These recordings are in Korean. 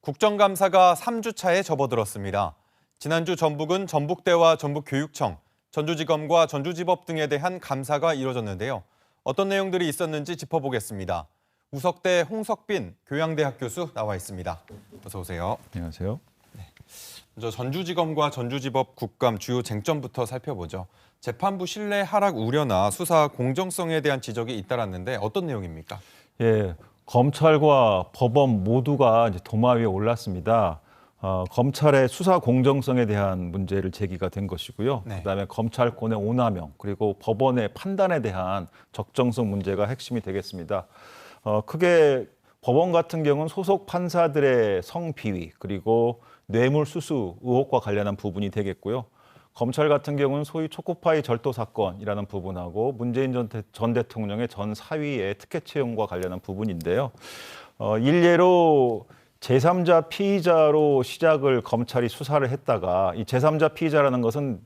국정감사가 3주차에 접어들었습니다. 지난주 전북은 전북대와 전북교육청, 전주지검과 전주지법 등에 대한 감사가 이뤄졌는데요. 어떤 내용들이 있었는지 짚어보겠습니다. 우석대 홍석빈 교양대학 교수 나와 있습니다. 어서 오세요. 안녕하세요. 먼저 전주지검과 전주지법 국감 주요 쟁점부터 살펴보죠. 재판부 신뢰 하락 우려나 수사 공정성에 대한 지적이 잇따랐는데 어떤 내용입니까? 예, 검찰과 법원 모두가 이제 도마 위에 올랐습니다. 검찰의 수사 공정성에 대한 문제를 제기가 된 것이고요. 네. 그다음에 검찰권의 오남용 그리고 법원의 판단에 대한 적정성 문제가 핵심이 되겠습니다. 크게 법원 같은 경우는 소속 판사들의 성비위 그리고 뇌물수수 의혹과 관련한 부분이 되겠고요. 검찰 같은 경우는 소위 초코파이 절도 사건이라는 부분하고 문재인 전 대통령의 전 사위의 특혜 채용과 관련한 부분인데요. 일례로 제3자 피의자로 시작을 검찰이 수사를 했다가 이 제3자 피의자라는 것은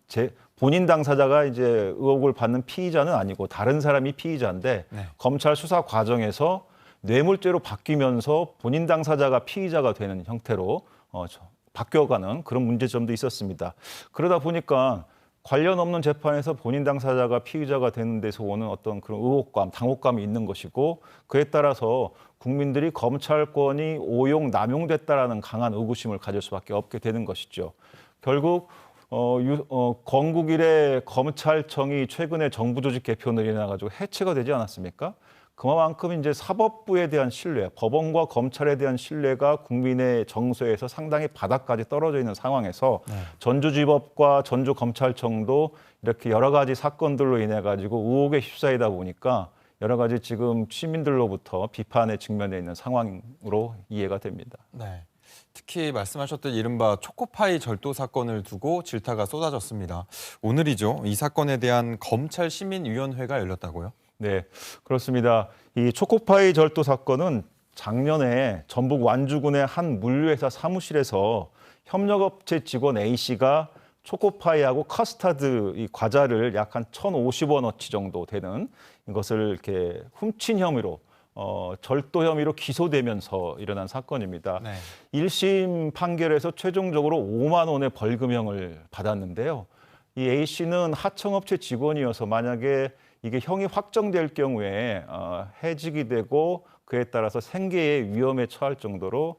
본인 당사자가 이제 의혹을 받는 피의자는 아니고 다른 사람이 피의자인데 네. 검찰 수사 과정에서 뇌물죄로 바뀌면서 본인 당사자가 피의자가 되는 형태로 바뀌어가는 그런 문제점도 있었습니다. 그러다 보니까 관련 없는 재판에서 본인 당사자가 피의자가 되는 데서 오는 어떤 그런 의혹감, 당혹감이 있는 것이고 그에 따라서 국민들이 검찰권이 오용, 남용됐다라는 강한 의구심을 가질 수밖에 없게 되는 것이죠. 결국 건국 이래 검찰청이 최근에 정부 조직 개편을 인해가지고 해체가 되지 않았습니까? 그만큼 이제 사법부에 대한 신뢰, 법원과 검찰에 대한 신뢰가 국민의 정서에서 상당히 바닥까지 떨어져 있는 상황에서 전주지법과 전주검찰청도 이렇게 여러 가지 사건들로 인해 가지고 의혹에 휩싸이다 보니까 여러 가지 지금 시민들로부터 비판에 직면해 있는 상황으로 이해가 됩니다. 네. 특히 말씀하셨던 이른바 초코파이 절도 사건을 두고 질타가 쏟아졌습니다. 오늘이죠. 이 사건에 대한 검찰시민위원회가 열렸다고요? 네, 그렇습니다. 이 초코파이 절도 사건은 작년에 전북 완주군의 한 물류회사 사무실에서 협력업체 직원 A씨가 초코파이하고 카스타드 이 과자를 약 한 1,050원어치 정도 되는 이것을 이렇게 훔친 혐의로 절도 혐의로 기소되면서 일어난 사건입니다. 네. 1심 판결에서 최종적으로 5만 원의 벌금형을 받았는데요. 이 A씨는 하청업체 직원이어서 만약에 이게 형이 확정될 경우에 해직이 되고 그에 따라서 생계의 위험에 처할 정도로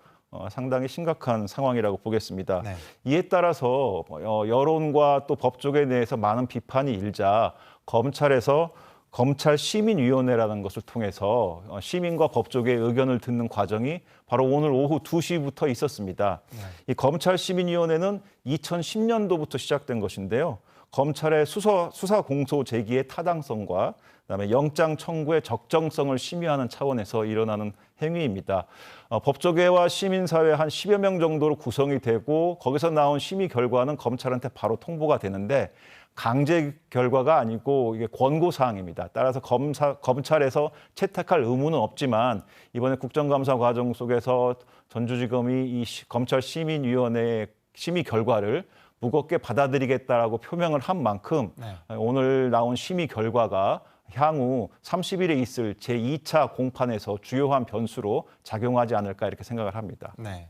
상당히 심각한 상황이라고 보겠습니다. 네. 이에 따라서 여론과 또 법조계 내에서 많은 비판이 일자 검찰에서 검찰시민위원회라는 것을 통해서 시민과 법조계의 의견을 듣는 과정이 바로 오늘 오후 2시부터 있었습니다. 네. 이 검찰시민위원회는 2010년도부터 시작된 것인데요. 검찰의 수사 공소 제기의 타당성과 그다음에 영장 청구의 적정성을 심의하는 차원에서 일어나는 행위입니다. 법조계와 시민사회 한 10여 명 정도로 구성이 되고 거기서 나온 심의 결과는 검찰한테 바로 통보가 되는데 강제 결과가 아니고 이게 권고 사항입니다. 따라서 검찰에서 채택할 의무는 없지만 이번에 국정감사 과정 속에서 전주지검이 이 검찰시민위원회의 심의 결과를 무겁게 받아들이겠다라고 표명을 한 만큼 오늘 나온 심의 결과가 향후 30일에 있을 제2차 공판에서 주요한 변수로 작용하지 않을까 이렇게 생각을 합니다. 네.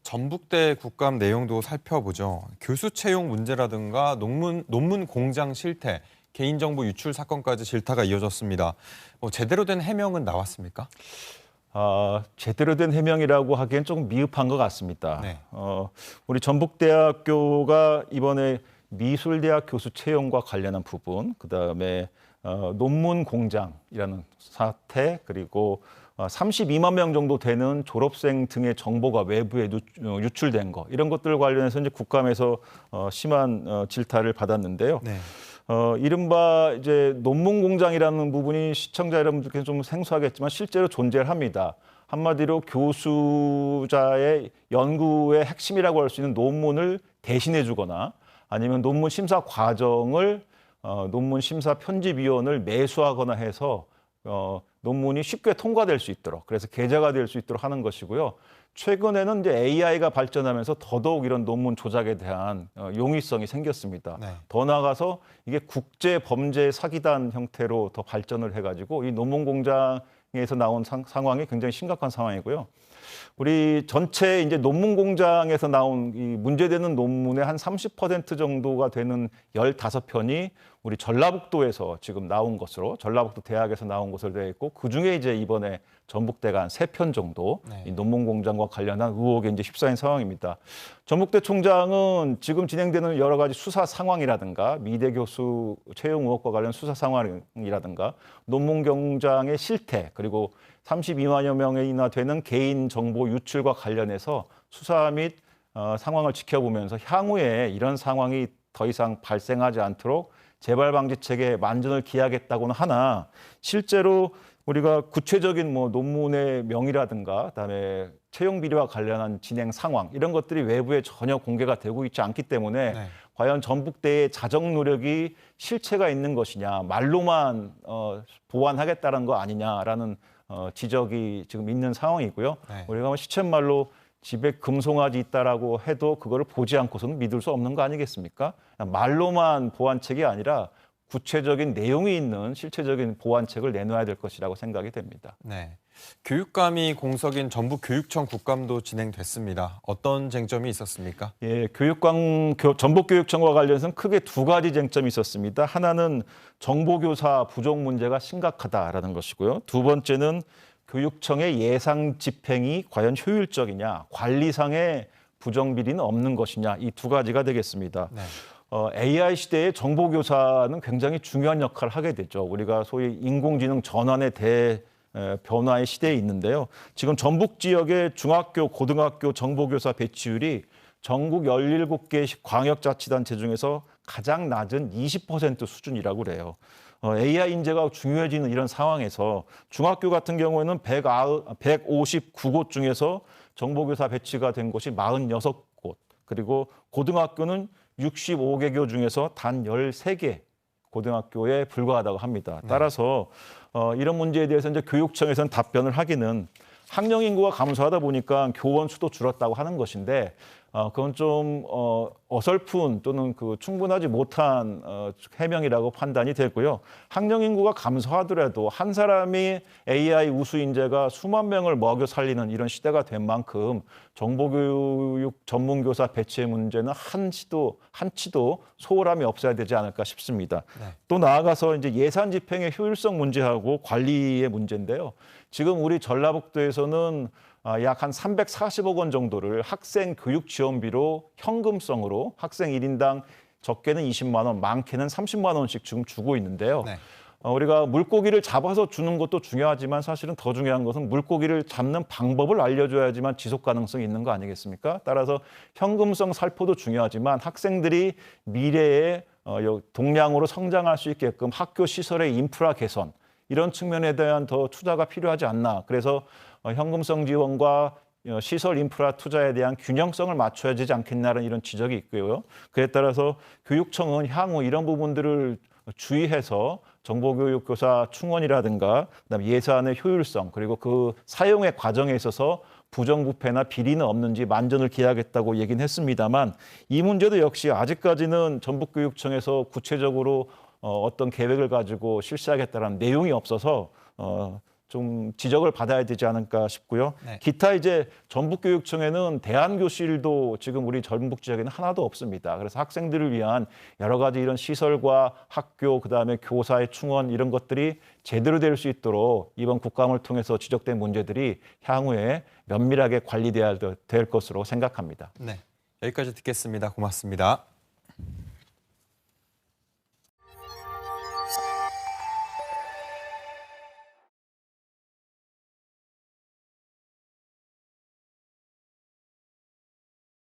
전북대 국감 내용도 살펴보죠. 교수 채용 문제라든가 논문 공장 실태, 개인정보 유출 사건까지 질타가 이어졌습니다. 제대로 된 해명은 나왔습니까? 제대로 된 해명이라고 하기엔 조금 미흡한 것 같습니다. 네. 우리 전북대학교가 이번에 미술대학 교수 채용과 관련한 부분, 그다음에 논문 공장이라는 사태, 그리고 32만 명 정도 되는 졸업생 등의 정보가 외부에 유출된 거 이런 것들 관련해서 이제 국감에서 심한 질타를 받았는데요. 네. 이른바 이제 논문 공장이라는 부분이 시청자 여러분들께서 좀 생소하겠지만 실제로 존재를 합니다. 한마디로 교수자의 연구의 핵심이라고 할 수 있는 논문을 대신해 주거나 아니면 논문 심사 과정을 논문 심사 편집위원을 매수하거나 해서 논문이 쉽게 통과될 수 있도록 그래서 게재가 될 수 있도록 하는 것이고요. 최근에는 이제 AI가 발전하면서 더더욱 이런 논문 조작에 대한 용이성이 생겼습니다. 네. 더 나아가서 이게 국제 범죄 사기단 형태로 더 발전을 해가지고 이 논문 공장에서 나온 상황이 굉장히 심각한 상황이고요. 우리 전체 이제 논문 공장에서 나온 이 문제되는 논문의 한 30% 정도가 되는 15편이 우리 전라북도에서 지금 나온 것으로, 전라북도 대학에서 나온 것으로 되어 있고, 그중에 이제 이번에 전북대가 한 3편 정도 이 논문 공장과 관련한 의혹에 이제 휩싸인 상황입니다. 전북대 총장은 지금 진행되는 여러 가지 수사 상황이라든가 미대 교수 채용 의혹과 관련 수사 상황이라든가 논문 공장의 실태, 그리고 32만여 명이나 되는 개인 정보 유출과 관련해서 수사 및 상황을 지켜보면서 향후에 이런 상황이 더 이상 발생하지 않도록 재발 방지 체계에 만전을 기하겠다고는 하나, 실제로 우리가 구체적인 뭐 논문의 명이라든가 그다음에 채용 비리와 관련한 진행 상황 이런 것들이 외부에 전혀 공개가 되고 있지 않기 때문에 과연 전북대의 자정 노력이 실체가 있는 것이냐, 말로만 보완하겠다는 거 아니냐라는 지적이 지금 있는 상황이고요. 우리가 뭐 시쳇말로 집에 금송아지 있다라고 해도 그거를 보지 않고서는 믿을 수 없는 거 아니겠습니까? 말로만 보완책이 아니라 구체적인 내용이 있는 실체적인 보완책을 내놓아야 될 것이라고 생각이 됩니다. 네. 교육감이 공석인 전북교육청 국감도 진행됐습니다. 어떤 쟁점이 있었습니까? 예, 전북교육청과 관련해서는 크게 두 가지 쟁점이 있었습니다. 하나는 정보교사 부족 문제가 심각하다라는 것이고요. 두 번째는 교육청의 예상 집행이 과연 효율적이냐, 관리상의 부정비리는 없는 것이냐, 이 두 가지가 되겠습니다. AI 시대의 정보교사는 굉장히 중요한 역할을 하게 되죠. 우리가 소위 인공지능 전환의 변화의 시대에 있는데요. 지금 전북 지역의 중학교, 고등학교 정보교사 배치율이 전국 17개 광역자치단체 중에서 가장 낮은 20% 수준이라고 그래요. AI 인재가 중요해지는 이런 상황에서 중학교 같은 경우에는 159곳 중에서 정보교사 배치가 된 곳이 46곳, 그리고 고등학교는 65개교 중에서 단 13개 고등학교에 불과하다고 합니다. 따라서 이런 문제에 대해서 이제 교육청에서는 답변을 하기는 학령 인구가 감소하다 보니까 교원 수도 줄었다고 하는 것인데 그건 좀 어설픈 또는 충분하지 못한 해명이라고 판단이 되고요. 학령 인구가 감소하더라도 한 사람이 AI 우수 인재가 수만 명을 먹여 살리는 이런 시대가 된 만큼 정보교육 전문교사 배치의 문제는 한치도 소홀함이 없어야 되지 않을까 싶습니다. 또 나아가서 이제 예산 집행의 효율성 문제하고 관리의 문제인데요. 지금 우리 전라북도에서는 약 한 340억 원 정도를 학생 교육 지원비로 현금성으로 학생 1인당 적게는 20만 원, 많게는 30만 원씩 지금 주고 있는데요. 우리가 물고기를 잡아서 주는 것도 중요하지만 사실은 더 중요한 것은 물고기를 잡는 방법을 알려줘야지만 지속 가능성이 있는 거 아니겠습니까? 따라서 현금성 살포도 중요하지만 학생들이 미래에 동량으로 성장할 수 있게끔 학교 시설의 인프라 개선, 이런 측면에 대한 더 투자가 필요하지 않나. 그래서 현금성 지원과 시설 인프라 투자에 대한 균형성을 맞춰야 되지 않겠냐는 이런 지적이 있고요. 그에 따라서 교육청은 향후 이런 부분들을 주의해서 정보교육교사 충원이라든가 그다음에 예산의 효율성, 그리고 그 사용의 과정에 있어서 부정부패나 비리는 없는지 만전을 기하겠다고 얘기는 했습니다만, 이 문제도 역시 아직까지는 전북교육청에서 구체적으로 어떤 계획을 가지고 실시하겠다는 내용이 없어서 좀 지적을 받아야 되지 않을까 싶고요. 기타 이제 전북교육청에는 대안교실도 지금 우리 전북 지역에는 하나도 없습니다. 그래서 학생들을 위한 여러 가지 이런 시설과 학교, 그다음에 교사의 충원 이런 것들이 제대로 될 수 있도록 이번 국감을 통해서 지적된 문제들이 향후에 면밀하게 관리돼야 될 것으로 생각합니다. 네, 여기까지 듣겠습니다. 고맙습니다.